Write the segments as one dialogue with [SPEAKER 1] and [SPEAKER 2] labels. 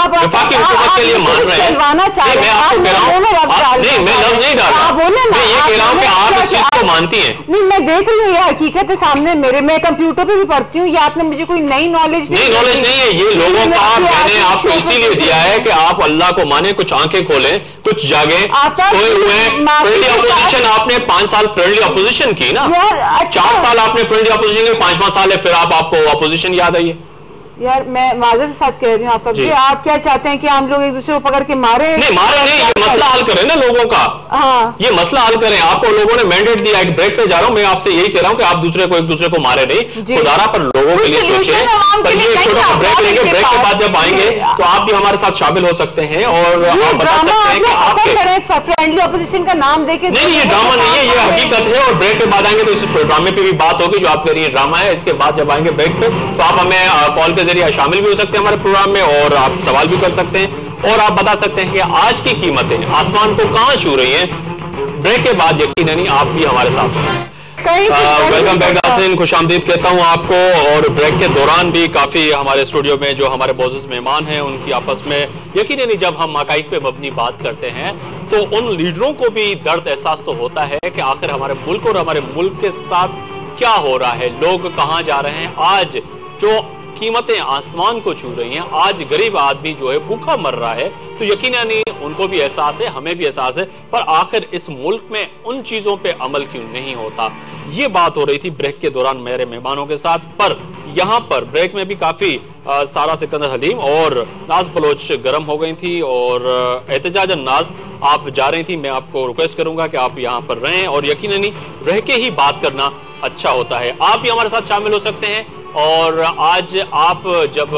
[SPEAKER 1] वफाकी हुकूमत के लिए मान रहे हैं। मैं आपको कह रहा हूँ, नहीं मैं लफ्ज नहीं डाल रहा, मैं ये कह रहा हूँ कि आप इस चीज को मानती हैं।
[SPEAKER 2] नहीं, मैं देख रही हूँ, ये हकीकत है सामने मेरे, मैं कंप्यूटर पे भी पढ़ती हूँ, ये आपने मुझे कोई नई नॉलेज
[SPEAKER 1] नहीं है, ये लोगों का मैंने आपको इसीलिए दिया है कि आप अल्लाह को माने, कुछ आंखें खोलें, कुछ जागे, सोए हुए। फ्रेंडली अपोजिशन आपने 5 साल फ्रेंडली अपोजिशन की ना, 4 साल आपने फ्रेंडली अपोजिशन के, 5वां साल है, फिर आपको अपोजिशन याद आई है।
[SPEAKER 2] यार मैं माजरत के साथ कह रही हूँ आप जी, आप क्या चाहते हैं कि हम लोग एक दूसरे को पकड़ के मारे?
[SPEAKER 1] नहीं मारे नहीं, ये मसला हल करें ना लोगों का। हाँ, ये मसला हल करें। आपको लोगों ने मैंडेट दिया, एक ब्रेक पे जा रहा हूँ, मैं आपसे यही कह रहा हूँ कि आप दूसरे को एक दूसरे को मारे नहीं, खुदारा पर लोगों के लिए सोचें। पर ये एक छोटा सा ब्रेक लेंगे, ब्रेक के बाद जब आएंगे तो आप भी हमारे साथ शामिल हो सकते हैं और आप बता सकते हैं कि आपके
[SPEAKER 2] फ्रेंडली अपोजिशन का नाम देके।
[SPEAKER 1] नहीं, ये ड्रामा नहीं है, ये हकीकत है। और ब्रेक के बाद आएंगे तो इस ड्रामे पे भी बात होगी जो आप कह रही है ड्रामा है। इसके बाद जब आएंगे ब्रेक पे तो आप हमें कॉल के जरिए शामिल भी हो सकते हैं हमारे प्रोग्राम में और आप सवाल भी कर सकते हैं और आप बता सकते हैं कि आज की कीमतें आसमान को कहां छू रही हैं। ब्रेक के बाद यकीनन आप भी हमारे साथ हैं। वेलकम बैक नाज़रीन, खुशामदीद कहता हूं आपको। और ब्रेक के दौरान भी काफी हमारे स्टूडियो में जो हमारे मोअज़्ज़िज़ मेहमान हैं उनकी आपस में यकीनन जब हम हक़ाइक़ पे मबनी बात करते हैं तो उन लीडरों को भी दर्द एहसास तो होता है कि आखिर हमारे मुल्क और हमारे मुल्क के साथ क्या हो रहा है, लोग कहां जा रहे हैं। आज जो कीमतें आसमान को छू रही हैं, आज गरीब आदमी जो है भूखा मर रहा है, तो यकीनन उनको भी एहसास है, हमें भी एहसास है, पर आखिर इस मुल्क में उन चीजों पे अमल क्यों नहीं होता। ये बात हो रही थी ब्रेक के दौरान मेरे मेहमानों के साथ। पर यहाँ पर ब्रेक में भी काफी सारा सिकंदर हलीम और नाज बलोच गर्म हो गई थी और एहतजाजन नाज आप जा रही थी। मैं आपको रिक्वेस्ट करूंगा कि आप यहाँ पर रहें और यकीनन रह के ही बात करना अच्छा होता है। आप भी हमारे साथ शामिल हो सकते हैं और आज आप जब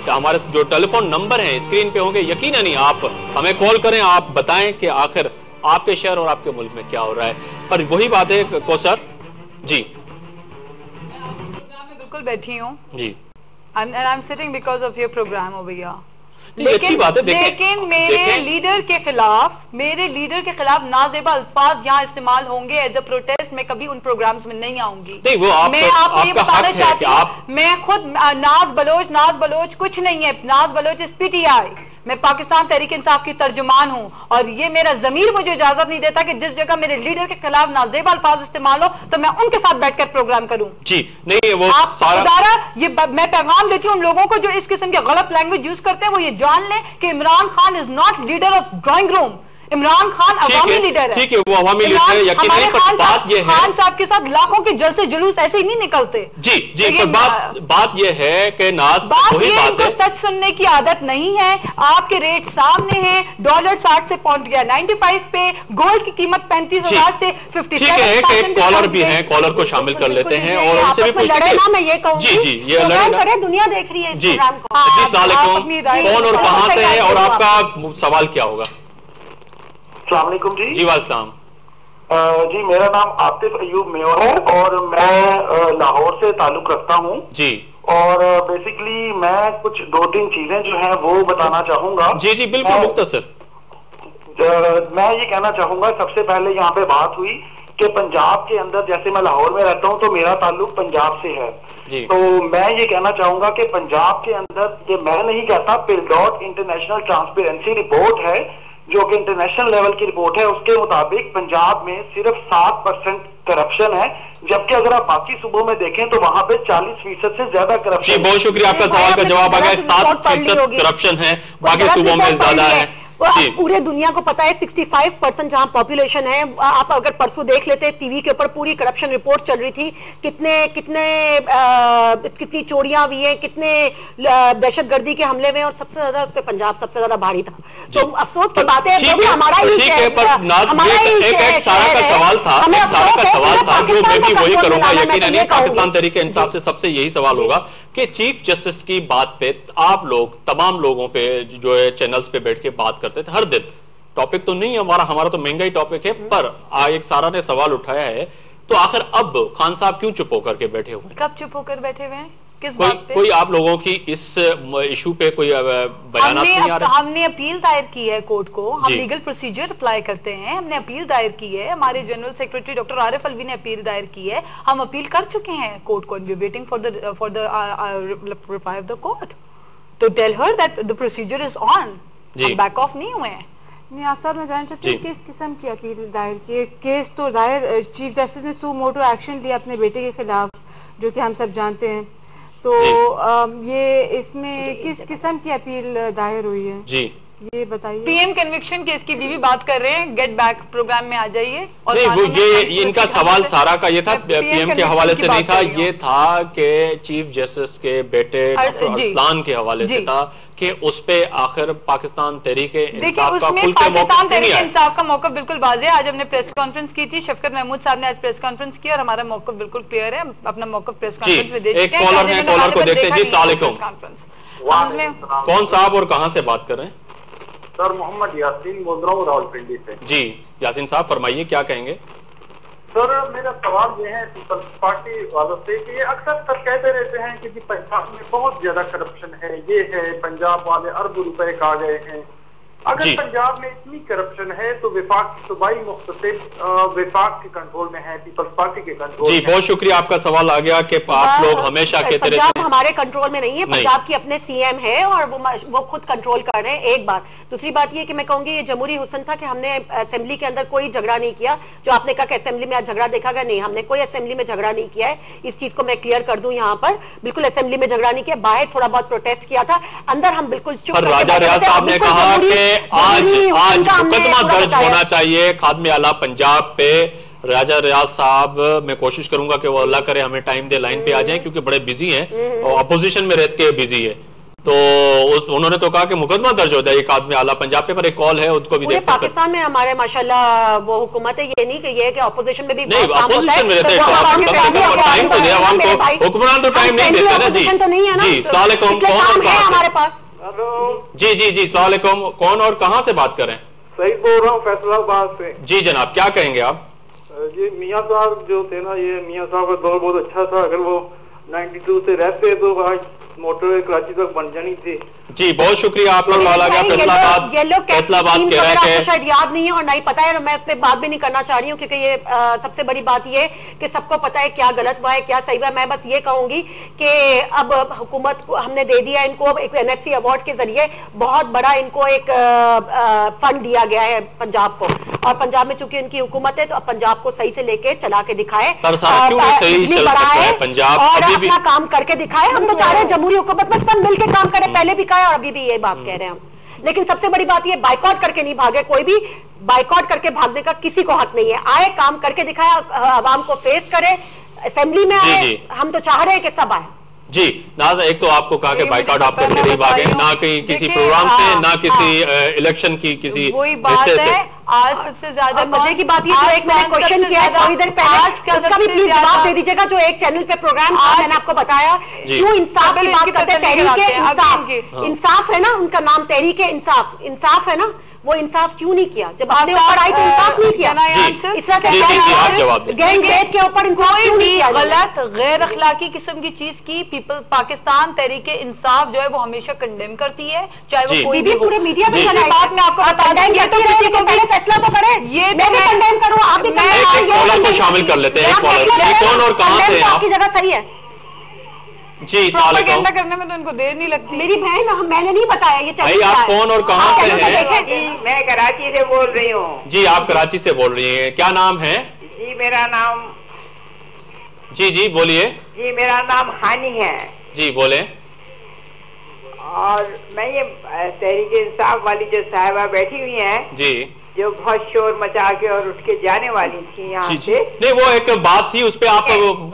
[SPEAKER 1] हमारे जो टेलीफोन नंबर हैं स्क्रीन पे होंगे, यकीनन आप हमें कॉल करें, आप बताएं कि आखिर आपके शहर और आपके मुल्क में क्या हो रहा है। पर वही बात है कौसर जी,
[SPEAKER 3] मैं आपके प्रोग्राम में बिल्कुल बैठी हूँ
[SPEAKER 1] जी,
[SPEAKER 3] and I'm sitting because of your program over here.
[SPEAKER 1] लेकिन
[SPEAKER 3] मेरे लीडर के खिलाफ नाजेबा अल्फाज यहाँ इस्तेमाल होंगे एज अ प्रोटेस्ट। मैं कभी उन प्रोग्राम्स में नहीं आऊंगी।
[SPEAKER 1] मैं
[SPEAKER 3] आपको ये बताना चाहती हूँ, मैं खुद नाज बलोच कुछ नहीं है। नाज बलोच इज पीटीआई। मैं पाकिस्तान तहरीक इंसाफ की तर्जुमान हूँ और ये मेरा ज़मीर मुझे इजाजत नहीं देता कि जिस जगह मेरे लीडर के खिलाफ नाजेब अल्फाज इस्तेमाल हो तो मैं उनके साथ बैठकर प्रोग्राम करूँ।
[SPEAKER 1] जी नहीं, वो
[SPEAKER 3] ये मैं पैगाम देती हूँ उन लोगों को जो इस किस्म के गलत लैंग्वेज यूज करते हैं, वो ये जान लें कि Imran Khan is not leader of drawing room. Imran Khan Awami leader है।
[SPEAKER 1] ठीक है, वो अवामी लीडर है, यकीनन, पर बात ये है
[SPEAKER 3] खान साहब के साथ लाखों के जलसे जुलूस ऐसे ही नहीं निकलते।
[SPEAKER 1] जी जी, पर बात ये है कि नाज वही बात है,
[SPEAKER 3] सच सुनने की आदत नहीं है। आपके रेट सामने हैं, डॉलर 60 से पहुंच गया 95 पे, गोल्ड की कीमत 35,000 से 57,000।
[SPEAKER 1] कॉलर भी हैं, कॉलर को शामिल कर लेते हैं और उनसे भी पूछेंगे।
[SPEAKER 3] मैं ये कहूंगी,
[SPEAKER 1] जी जी, ये लड़ेगा,
[SPEAKER 3] दुनिया देख रही है
[SPEAKER 1] जी। कौन और कहां से है और आपका सवाल क्या होगा?
[SPEAKER 4] अस्सलाम वालेकुम जी।
[SPEAKER 1] जी वालेकुम।
[SPEAKER 4] जी मेरा नाम आतिफ अयूब मेयर है और मैं लाहौर से ताल्लुक रखता हूँ
[SPEAKER 1] जी।
[SPEAKER 4] और बेसिकली मैं कुछ 2-3 चीजें जो हैं वो बताना चाहूंगा।
[SPEAKER 1] जी जी बिल्कुल मुख्तसर।
[SPEAKER 4] मैं ये कहना चाहूंगा, सबसे पहले यहाँ पे बात हुई कि पंजाब के अंदर, जैसे मैं लाहौर में रहता हूँ तो मेरा ताल्लुक पंजाब से है, तो मैं ये कहना चाहूंगा कि पंजाब के अंदर, ये मैं नहीं कहता, पिलडॉट इंटरनेशनल ट्रांसपेरेंसी रिपोर्ट है जो कि इंटरनेशनल लेवल की रिपोर्ट है, उसके मुताबिक पंजाब में सिर्फ 7% करप्शन है, जबकि अगर आप बाकी सूबों में देखें तो वहां पे 40% से ज्यादा करप्शन।
[SPEAKER 1] जी बहुत शुक्रिया, आपका सवाल का जवाब आ गया। 7% करप्शन है, बाकी सूबों में ज्यादा है।
[SPEAKER 2] पूरे दुनिया को पता है 65% जहां पॉपुलेशन है। आप अगर परसों देख लेते हैं टीवी के ऊपर पूरी करप्शन रिपोर्ट चल रही थी, कितनी चोरियां हुई हैं, कितने दहशतगर्दी के हमले में, और सबसे ज्यादा उस पे पंजाब सबसे ज्यादा भारी था। तो अफसोस की बात है, हमारा ही
[SPEAKER 1] एक सारा का सवाल था जो मैं भी वही करूंगा। यकीनन पाकिस्तान तहरीक इंसाफ से सबसे यही सवाल होगा कि चीफ जस्टिस की बात पे आप लोग तमाम लोगों पे जो है चैनल्स पे बैठ के बात करते थे हर दिन। टॉपिक तो नहीं हमारा तो महंगा ही टॉपिक है, पर एक सारा ने सवाल उठाया है, तो आखिर अब खान साहब क्यों चुप होकर के बैठे हुए?
[SPEAKER 3] कब चुप होकर बैठे हुए हैं? किस बात पे?
[SPEAKER 1] कोई आप लोगों की इस इशू पे कोई बयान नहीं आ रहा?
[SPEAKER 3] हमने अपील दायर की है कोर्ट को, हम लीगल प्रोसीजर अप्लाई करते हैं, हमने अपील दायर की है, हमारे general secretary doctor Arif Alvi ने अपील दायर की है, हम अपील कर चुके हैं कोर्ट को, waiting for the reply of the court. तो tell her that the procedure is on, हम बैक ऑफ नहीं हुए हैं।
[SPEAKER 5] नहीं आफ्ताब, मैं जानना चाहती हूँ किस किस्म की अपील दायर की? केस तो दायर, चीफ जस्टिस ने सू मोटो एक्शन लिया अपने बेटे के खिलाफ, जो कि हम सब जानते हैं, तो ये इसमें किस किस्म की अपील दायर हुई है जी, ये बताइए।
[SPEAKER 3] पीएम कन्विक्शन केस की भी बात कर रहे हैं, गेट बैक प्रोग्राम में आ जाइए। और
[SPEAKER 1] नहीं, वो ये इनका सवाल सारा का ये था, पीएम के हवाले से नहीं था, ये था कि चीफ जस्टिस के बेटे अरसलान के हवाले से था कि उस पे आखिर पाकिस्तान तहरीक इंसाफ का खुल के
[SPEAKER 3] पाकिस्तान तहरीक इंसाफ का मौका बिल्कुल वाज़ेह है। आज हमने प्रेस कॉन्फ्रेंस की थी, शफकत महमूद साहब ने आज प्रेस कॉन्फ्रेंस की और हमारा मौका बिल्कुल क्लियर है, अपना मौका प्रेस कॉन्फ्रेंस में दे चुके हैं।
[SPEAKER 1] कॉलर को देखते हैं जी, अस्सलाम वालेकुम। कौन साहब और कहां से बात कर रहे हैं?
[SPEAKER 6] सर मोहम्मद यासीन बोल रहा हूँ रावलपिंडी से।
[SPEAKER 1] जी यासीन साहब फरमाइए, क्या कहेंगे?
[SPEAKER 6] सर मेरा सवाल ये है पीपल्स पार्टी वालों से कि ये अक्सर सब कहते रहते हैं कि पंजाब में बहुत ज्यादा करप्शन है, ये है, पंजाब वाले अरबों रुपए खा गए हैं। अगर पंजाब में इतनी करप्शन है तो विफाक सूबाई मुख्तलिफ विफाक के कंट्रोल में है, पीपल्स पार्टी के कंट्रोल में।
[SPEAKER 1] जी बहुत शुक्रिया, आपका सवाल आ गया कि आप लोग हमेशा कहते रहते हैं
[SPEAKER 2] पंजाब हमारे कंट्रोल में नहीं है, पंजाब की अपने सीएम है और वो खुद कंट्रोल कर रहे हैं, एक बात। दूसरी बात ये कि मैं कहूंगी ये जमहूरी हुस्न था कि हमने असेंबली के अंदर कोई झगड़ा नहीं किया। जो आपने कहा कि असेंबली में आज झगड़ा देखा गया, नहीं, हमने कोई असेंबली में झगड़ा नहीं किया है, इस चीज को मैं क्लियर कर दूं यहाँ पर। बिल्कुल असेंबली में झगड़ा नहीं किया, बाहर थोड़ा बहुत प्रोटेस्ट किया था, अंदर हम बिल्कुल चुप।
[SPEAKER 1] राजा रियाज साहब ने कहा कि आज मुकदमा दर्ज होना चाहिए खादमे आला पंजाब पे। राजा रियाज साहब, मैं कोशिश करूंगा कि वो अल्लाह करे हमें टाइम दे, लाइन पे आ जाएं क्योंकि बड़े बिजी हैं और अपोजिशन में रहते बिजी है, तो उन्होंने तो कहा कि मुकदमा दर्ज हो जाए खादमे आला पंजाब पे। पर एक कॉल है, उसको भी देखते हैं।
[SPEAKER 2] पाकिस्तान में हमारे माशाल्लाह वो हुकूमत है, ये नहीं कि ये है कि अपोजिशन में भी
[SPEAKER 1] नहीं, अपोजिशन में रहते हैं, टाइम तो दिया आवाम को, हुक्मरान तो टाइम नहीं देते ना जी। जी अस्सलाम वालेकुम, कौन और
[SPEAKER 2] हमारे पास?
[SPEAKER 1] जी जी जी अस्सलाम वालेकुम, कौन और कहां से बात कर रहे हैं?
[SPEAKER 6] सही बोल रहा हूँ, फैसलाबाद से।
[SPEAKER 1] जी जनाब, क्या कहेंगे आप?
[SPEAKER 6] ये मियाँ साहब जो थे ना, ये मियाँ साहब का दौर बहुत अच्छा था, अगर वो 92 से रहते तो आज मोटरवे कराची तक बन जानी थी।
[SPEAKER 1] जी बहुत शुक्रिया, आप लोग वाला गया फैसलाबाद कह रहे हैं,
[SPEAKER 2] शायद याद नहीं है और नहीं पता है, मैं उस पर बात भी नहीं करना चाह रही हूँ क्योंकि ये सबसे बड़ी बात ये कि सबको पता है क्या गलत हुआ है क्या सही हुआ है। मैं बस ये कहूंगी कि अब हुकूमत को हमने दे दिया, इनको एक NFC अवार्ड के जरिए बहुत बड़ा इनको एक फंड दिया गया है पंजाब को, और पंजाब में चूंकि उनकी हुकूमत है तो अब पंजाब को सही से लेके चला के दिखाए,
[SPEAKER 1] बिजली बढ़ाए
[SPEAKER 2] और अपना काम करके दिखाए। हम तो चाह रहे हैं जमहूरी हुकूमत में सब मिलकर काम करें, पहले भी कहा और अभी भी ये बात कह रहे हैं हम। लेकिन सबसे बड़ी बात ये, बाइकआउट करके नहीं भागे, कोई भी बाइकआउट करके भागने का किसी को हक नहीं है। आए, काम करके दिखाया, आवाम को फेस करे, असेंबली में आए, हम तो चाह रहे हैं कि सब आए।
[SPEAKER 1] जी नाज, एक तो आपको कहा कि बाइकआउट आप करके नहीं भागे, ना कहीं किसी प्रोग्राम से, ना किसी इलेक्शन की किसी हिस्से से।
[SPEAKER 3] आज सबसे ज्यादा
[SPEAKER 2] मजे की बात ये जो एक मैंने क्वेश्चन किया थोड़ी देर पहले, उसका भी प्लीज जवाब दे दीजिएगा। जो एक चैनल पे प्रोग्राम मैंने आपको बताया, क्यों इंसाफ की बात करते हैं, तहरीक इंसाफ, इंसाफ है ना उनका नाम, तहरीक इंसाफ, इंसाफ है ना, वो इंसाफ क्यों नहीं किया? जब आपने ऊपर आई तो इंसाफ नहीं किया। इस तरह से गैंग रेप के ऊपर
[SPEAKER 3] कोई भी गलत गैर अखलाकी किस्म की चीज की पाकिस्तान तहरीक इंसाफ जो है वो हमेशा कंडेम करती है, चाहे वो कोई भी
[SPEAKER 2] पूरे मीडिया में
[SPEAKER 3] बात में आपको बता देंगे तो किसी को
[SPEAKER 2] पहले फैसला तो करे, ये मैं भी कंडेम करूं, आप भी
[SPEAKER 1] कॉलर को शामिल कर लेते हैं। कौन और कहां से?
[SPEAKER 2] आपकी जगह सही है
[SPEAKER 1] जी,
[SPEAKER 3] प्रोपेगेंडा करने में तो इनको देर नहीं लगती।
[SPEAKER 2] मेरी बहन, मैंने नहीं बताया ये
[SPEAKER 1] भाई, आप कौन और कहां से हैं?
[SPEAKER 7] जी मैं कराची से बोल रही हूँ।
[SPEAKER 1] जी आप कराची से बोल रही हैं, क्या नाम है?
[SPEAKER 7] जी मेरा नाम,
[SPEAKER 1] जी जी बोलिए।
[SPEAKER 7] जी मेरा नाम हानी है।
[SPEAKER 1] जी बोले।
[SPEAKER 7] और मैं ये तहरीक इंसाफ वाली जो साहिबा बैठी हुई हैं
[SPEAKER 1] जी,
[SPEAKER 7] जो बहुत शोर मचा के और उठ के जाने वाली थी यहाँ से,
[SPEAKER 1] नहीं वो एक बात थी, उस पे आप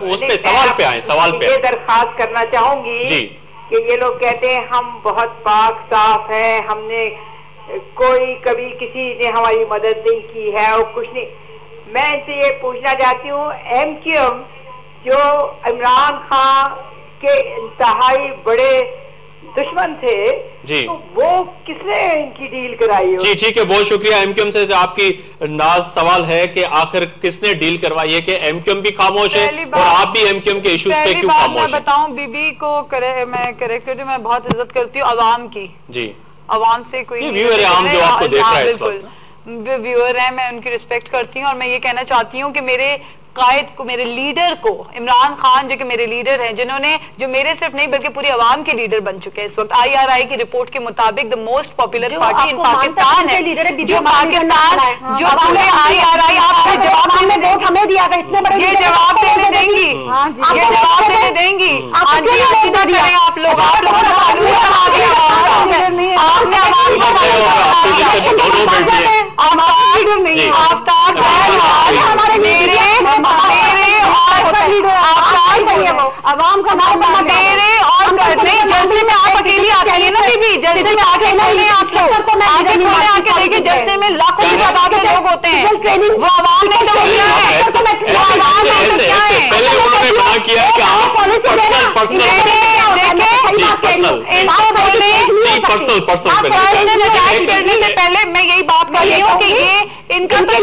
[SPEAKER 1] उस पे सवाल पे आए, सवाल पे
[SPEAKER 7] ये दरखास्त करना चाहूंगी कि ये लोग कहते हैं हम बहुत पाक साफ है, हमने कोई कभी किसी ने हमारी मदद नहीं की है और कुछ नहीं। मैं इनसे ये पूछना चाहती हूँ, MQM जो इमरान खान के इंतहाई बड़े दुश्मन थे
[SPEAKER 1] जी,
[SPEAKER 7] तो वो किसने इनकी डील कराई?
[SPEAKER 1] जी ठीक है, बहुत शुक्रिया। MQM से आपकी नाज सवाल है कि आखिर किसने डील करवाई है, कि MQM भी खामोश है और आप भी MQM के इश्यूज पे क्यों खामोश हैं?
[SPEAKER 3] मैं बताऊं, बीबी को मैं करेक्टर मैं बहुत इज्जत करती हूँ अवाम की। जी, अवाम से कोई
[SPEAKER 1] व्यूअर आम जो आपको देख रहा है,
[SPEAKER 3] बिल्कुल व्यूअर है, मैं उनकी रिस्पेक्ट करती हूँ और मैं ये कहना चाहती हूँ कि मेरे कायद को, मेरे लीडर को, इमरान खान जो कि मेरे लीडर हैं, जिन्होंने, जो मेरे सिर्फ नहीं बल्कि पूरी आवाम के लीडर बन चुके हैं इस वक्त। IRI की रिपोर्ट के मुताबिक द मोस्ट पॉपुलर पार्टी इन पाकिस्तान है, जो पाकिस्तान, जो पूरे IRI, आपको जवाब
[SPEAKER 2] हमें दिया था इतने बड़े,
[SPEAKER 3] ये जवाब देने देंगी, ये जवाब देने देंगी। हाँ जी, आप लोग
[SPEAKER 2] आवाम का
[SPEAKER 3] मेरे और नहीं, जलसे में आप अकेली आती है ना बीबी, जलसे में आके खोले, आप लोग आके खोले, आके देखिए जलसे में लाखों की तादाद में लोग होते हैं, वो आवाम ने तो किया है, वो आवाम ने तो क्या है,
[SPEAKER 1] पहले उन्होंने बना किया कि आप
[SPEAKER 3] करने से पहले मैं यही बात कर रही हूँ कि ये इनका तो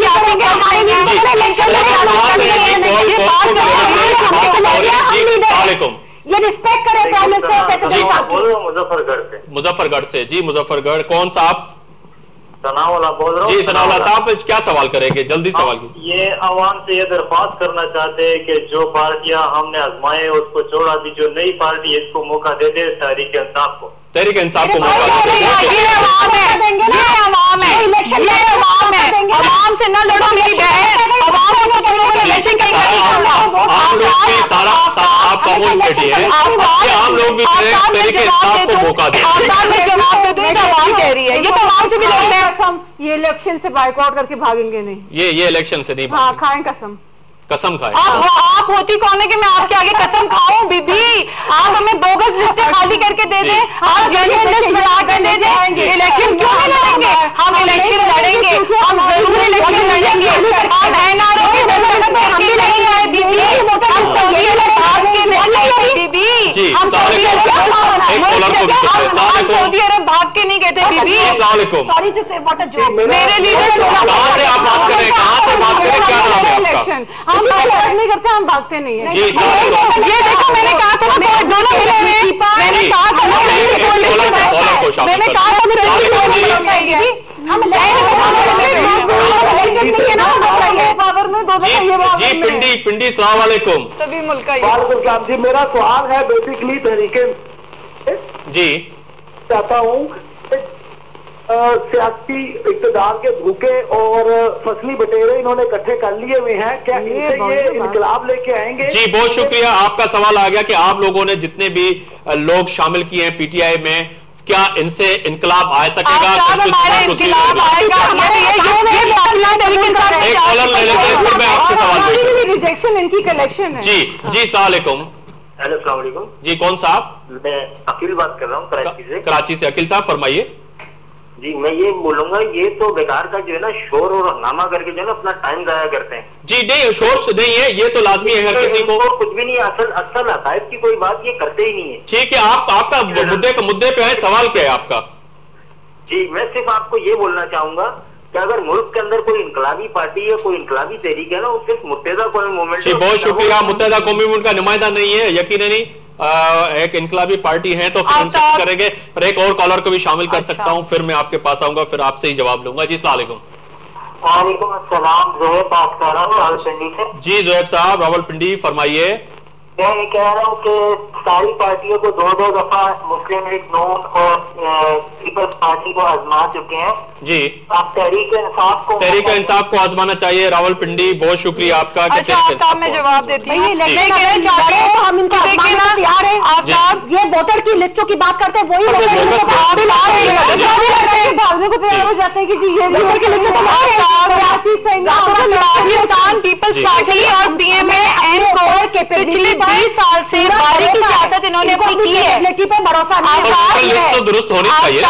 [SPEAKER 2] ये रिस्पेक्ट करें प्राइम
[SPEAKER 1] मिनिस्टर। मुजफ्फरगढ़ से जी, मुजफ्फरगढ़ कौन सा आप?
[SPEAKER 8] सनाउल्लाह बोल रहा हूँ
[SPEAKER 1] जी। सनाउल्लाह साहब क्या सवाल करेंगे, जल्दी सवाल कीजिए।
[SPEAKER 8] ये आवाम से ये दरख्वास्त करना चाहते हैं कि जो पार्टियां हमने आजमाए उसको छोड़ा दी, जो नई पार्टी है इसको मौका दे दे, तहरीक इंसाफ को,
[SPEAKER 1] तहरीक इंसाफ को मौका दे।
[SPEAKER 3] आवाम से न लड़ो मेरी बहन,
[SPEAKER 1] आपका वोट बैठी है, आम लोग भी तहरीक इंसाफ को मौका दे।
[SPEAKER 3] जवाब दे दूं, आवाम कह रही है, ये तो आवाम से भी लड़ते हैं।
[SPEAKER 5] ये इलेक्शन से बाइकआउट करके भागेंगे नहीं,
[SPEAKER 1] ये इलेक्शन से नहीं,
[SPEAKER 5] हाँ खाएं कसम,
[SPEAKER 1] कसम खाए।
[SPEAKER 3] आप होती कौन है कि मैं आपके आगे कसम खाऊं? बीबी आप हमें बोगस लिस्टें खाली करके दे दें, आप जेन्युइन लिस्ट बना कर दे दें। इलेक्शन क्यों नहीं लड़ेंगे? हम इलेक्शन लड़ेंगे, हम जरूर इलेक्शन लड़ेंगे। आप NRO के नहीं है बीबी, हम सऊदी अरब भाग के नहीं, बीबी हम सऊदी अरब भाग के नहीं गए थे बीबी।
[SPEAKER 2] सॉरी टू से व्हाट अ जोक।
[SPEAKER 3] मेरे लीडर
[SPEAKER 1] कहां से आप बात करें, कहां से बात करें, क्या नाम है आपका?
[SPEAKER 5] हम नहीं करते, हम भागते नहीं है।
[SPEAKER 3] ये देखो मैंने कहा था ना, दोनों मिले हुए, मैंने कहा था ना, मैंने कहा
[SPEAKER 1] जी। पिंडी सलाम वालेकुम।
[SPEAKER 3] तभी मुल्क
[SPEAKER 6] जी मेरा सवाल है बेसिकली तरीके
[SPEAKER 1] जी,
[SPEAKER 6] चाहता हूँ सियासी इक़्तिदार के भूखे और फसली बटेरे इन्होंने इकट्ठे कर लिए हुए हैं, क्या इनसे ये इनकलाब लेके आएंगे?
[SPEAKER 1] जी बहुत शुक्रिया, आपका सवाल आ गया कि आप लोगों ने जितने भी लोग शामिल किए हैं PTI में, क्या इनसे इनकलाब आ सकेगा? एक कॉलर ले लेते हैं, फिर मैं आपसे सवाल।
[SPEAKER 5] रिजेक्शन इनकी कलेक्शन है।
[SPEAKER 1] जी अस्सलाम वालेकुम।
[SPEAKER 8] हेलो अस्सलाम वालेकुम
[SPEAKER 1] जी, कौन साहब?
[SPEAKER 8] मैं अकील बात कर रहा हूँ कराची से।
[SPEAKER 1] कराची से अकील साहब फरमाइए।
[SPEAKER 8] जी मैं ये बोलूंगा, ये तो बेकार का जो है ना शोर और हंगामा करके जो है ना अपना टाइम जाया करते हैं।
[SPEAKER 1] जी नहीं, शोर से नहीं है, ये तो लाजमी है हर किसी को।
[SPEAKER 8] कुछ भी नहीं, असल अकायद की कोई बात ये करते ही नहीं है।
[SPEAKER 1] ठीक है, आपका मुद्दे पे है, सवाल क्या है आपका?
[SPEAKER 8] जी मैं सिर्फ आपको ये बोलना चाहूंगा कि अगर मुल्क के अंदर कोई इनकलाबी पार्टी है, कोई इनकलाबी तहरीक है ना, वो सिर्फ मुत्तहिदा कौमी मूवमेंट।
[SPEAKER 1] जी बहुत शुक्रिया, मुत्तहिदा कौमी मूवमेंट का नुमाइंदा नहीं है, यकीन नहीं एक इनकलाबी पार्टी है, तो फिर हम चर्चा करेंगे। और एक और कॉलर को भी शामिल कर सकता हूं, फिर मैं आपके पास आऊंगा, फिर आपसे ही जवाब लूंगा। जी अस्सलाम वालेकुम।
[SPEAKER 8] वालेकुम अस्सलाम, ज़ोहैब बात कर रहा हूँ रावलपिंडी से।
[SPEAKER 1] जी ज़ोहैब साहब रावलपिंडी, फरमाइए।
[SPEAKER 8] मैं ये कह रहा हूँ कि सारी पार्टियों को दो दफा मुस्लिम लीग नून और पीपल्स पार्टी को आजमा चुके हैं।
[SPEAKER 1] जी
[SPEAKER 8] आप तहरीक इंसाफ को
[SPEAKER 1] आजमाना चाहिए। रावलपिंडी बहुत शुक्रिया आपका।
[SPEAKER 3] अच्छा मैं जवाब देती हूँ,
[SPEAKER 2] हम इनको तैयार है। आप ये वोटर की लिस्टों की बात करते हैं, वही भागने को तैयार हो जाते हैं कि जी ये वोटर की लिस्ट
[SPEAKER 3] पीपल्स पार्टी और PMN को पिछले 20 साल से बारीकी सियासत इन्होंने अपनी की है,
[SPEAKER 2] पे भरोसा
[SPEAKER 1] तो दुरुस्त होनी चाहिए।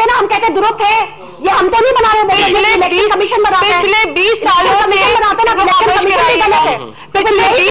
[SPEAKER 2] हम कहते दुरुस्त है, ये हम तो नहीं बना रहे, कमीशन बनाते हैं।
[SPEAKER 3] पिछले 20 सालों से